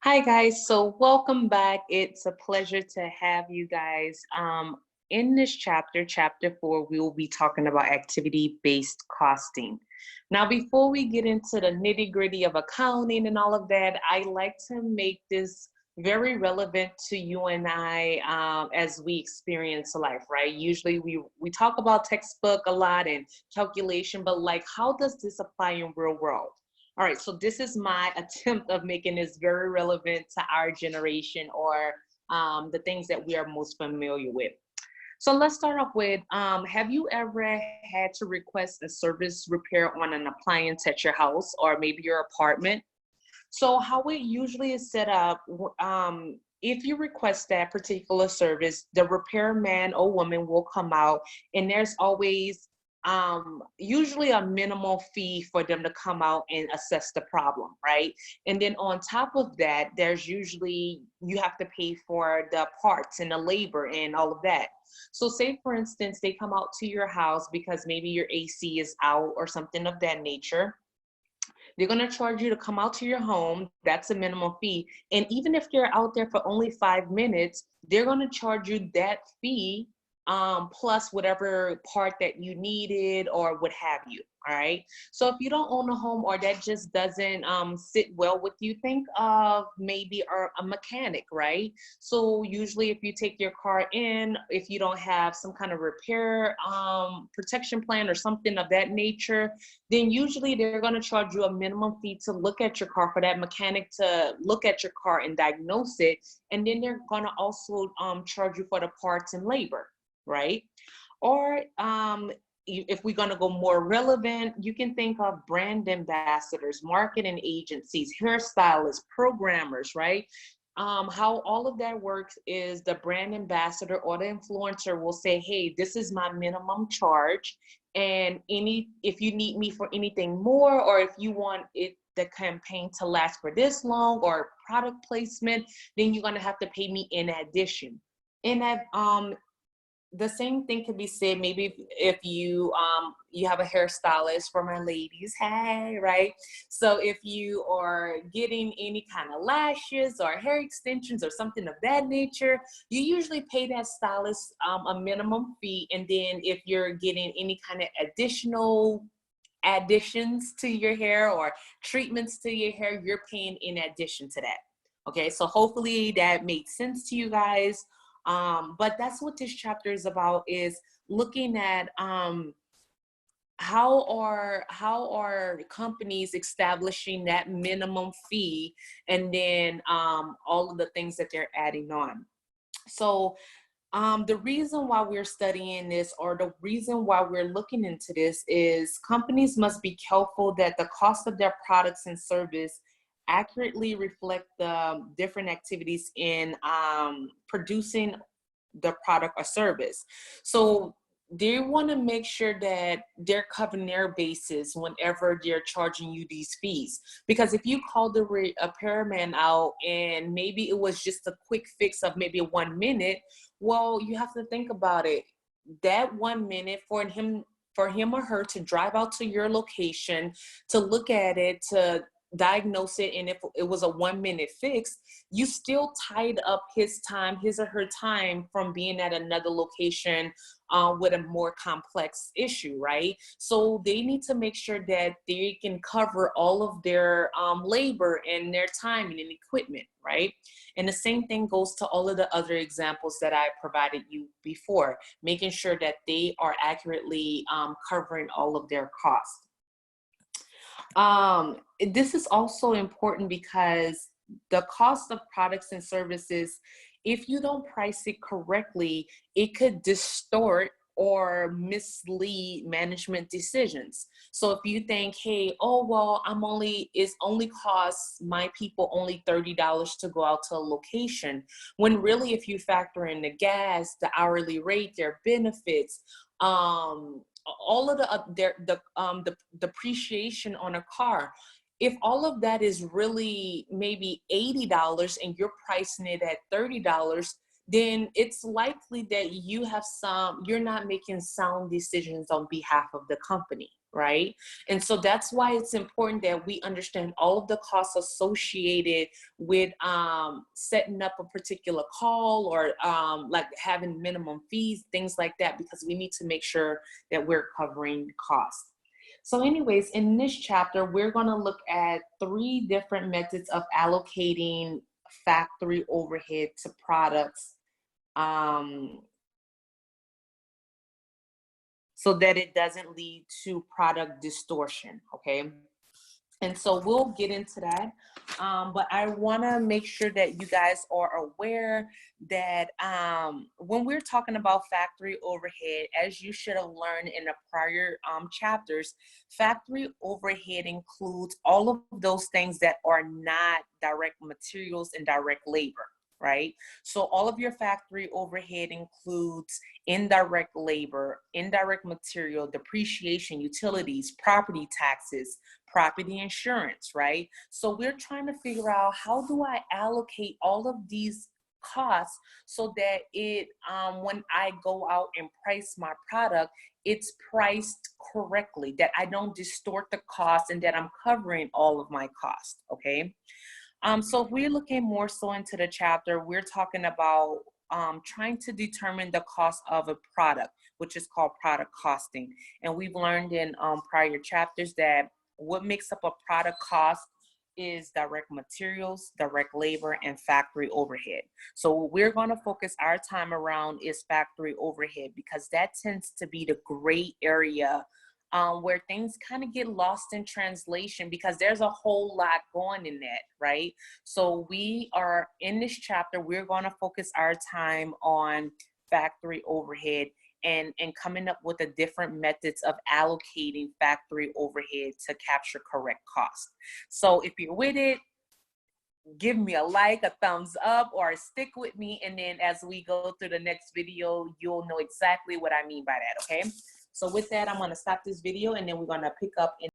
Hi guys, so welcome back. It's a pleasure to have you guys. In this chapter, chapter 4, we will be talking about activity-based costing. Now, before we get into the nitty-gritty of accounting and all of that, I like to make this very relevant to you and I as we experience life, right? Usually we talk about textbook a lot and calculation, but like, how does this apply in real world? All right, so this is my attempt of making this very relevant to our generation or the things that we are most familiar with. So let's start off with, have you ever had to request a service repair on an appliance at your house or maybe your apartment? So how it usually is set up, if you request that particular service, the repairman or woman will come out, and there's always usually a minimal fee for them to come out and assess the problem, right? And then on top of that, there's usually you have to pay for the parts and the labor and all of that. So say for instance, they come out to your house because maybe your AC is out or something of that nature. They're going to charge you to come out to your home. That's a minimum fee. And even if you're out there for only 5 minutes, they're going to charge you that fee plus whatever part that you needed or what have you. All right. So if you don't own a home or that just doesn't sit well with you, think of maybe a mechanic, right? So usually if you take your car in, if you don't have some kind of repair protection plan or something of that nature, then usually they're going to charge you a minimum fee to look at your car, for that mechanic to look at your car and diagnose it. And then they're going to also charge you for the parts and labor, right? Or if we're going to go more relevant, you can think of brand ambassadors, marketing agencies, hairstylists, programmers, right? How all of that works is the brand ambassador or the influencer will say, hey, this is my minimum charge, and if you need me for anything more, or if you want the campaign to last for this long, or product placement, then you're going to have to pay me in addition. And that the same thing could be said maybe if you have a hairstylist, for my ladies, hey, right? So if you are getting any kind of lashes or hair extensions or something of that nature, you usually pay that stylist a minimum fee. And then if you're getting any kind of additional additions to your hair or treatments to your hair, you're paying in addition to that. Okay, so hopefully that made sense to you guys. But that's what this chapter is about, is looking at how are companies establishing that minimum fee, and then all of the things that they're adding on. So the reason why we're studying this, or the reason why we're looking into this, is companies must be careful that the cost of their products and service accurately reflect the different activities in producing the product or service. So they want to make sure that they're covering their bases whenever they're charging you these fees. Because if you call the repairman out and maybe it was just a quick fix of maybe 1 minute, well, you have to think about it. That 1 minute for him or her to drive out to your location, to look at it, to diagnose it, and if it was a 1 minute fix, you still tied up his or her time from being at another location with a more complex issue, right? So they need to make sure that they can cover all of their labor and their time and equipment, right? And the same thing goes to all of the other examples that I provided you before, making sure that they are accurately covering all of their costs. This is also important because the cost of products and services, if you don't price it correctly, it could distort or mislead management decisions. So if you think, hey, oh, well, it's only costs my people only $30 to go out to a location, when really if you factor in the gas, the hourly rate, their benefits, all of the depreciation on a car, if all of that is really maybe $80 and you're pricing it at $30, then it's likely that you're not making sound decisions on behalf of the company, right? And so that's why it's important that we understand all of the costs associated with setting up a particular call, or like having minimum fees, things like that, because we need to make sure that we're covering costs. So anyways, in this chapter, we're going to look at 3 different methods of allocating factory overhead to products, so that it doesn't lead to product distortion, okay? And so we'll get into that. But I want to make sure that you guys are aware that when we're talking about factory overhead, as you should have learned in the prior chapters, factory overhead includes all of those things that are not direct materials and direct labor, right? So all of your factory overhead includes indirect labor, indirect material, depreciation, utilities, property taxes, property insurance, right? So we're trying to figure out, how do I allocate all of these costs so that it when I go out and price my product, it's priced correctly, that I don't distort the cost, and that I'm covering all of my costs, okay? So if we're looking more so into the chapter, we're talking about trying to determine the cost of a product, which is called product costing. And we've learned in prior chapters that what makes up a product cost is direct materials, direct labor, and factory overhead. So what we're going to focus our time around is factory overhead, because that tends to be the gray area where things kind of get lost in translation, because there's a whole lot going in that, right? So we are in this chapter, we're going to focus our time on factory overhead, and coming up with the different methods of allocating factory overhead to capture correct cost. So if you're with it, give me a like, a thumbs up, or stick with me. And then as we go through the next video, you'll know exactly what I mean by that, okay? So with that, I'm going to stop this video, and then we're going to pick up in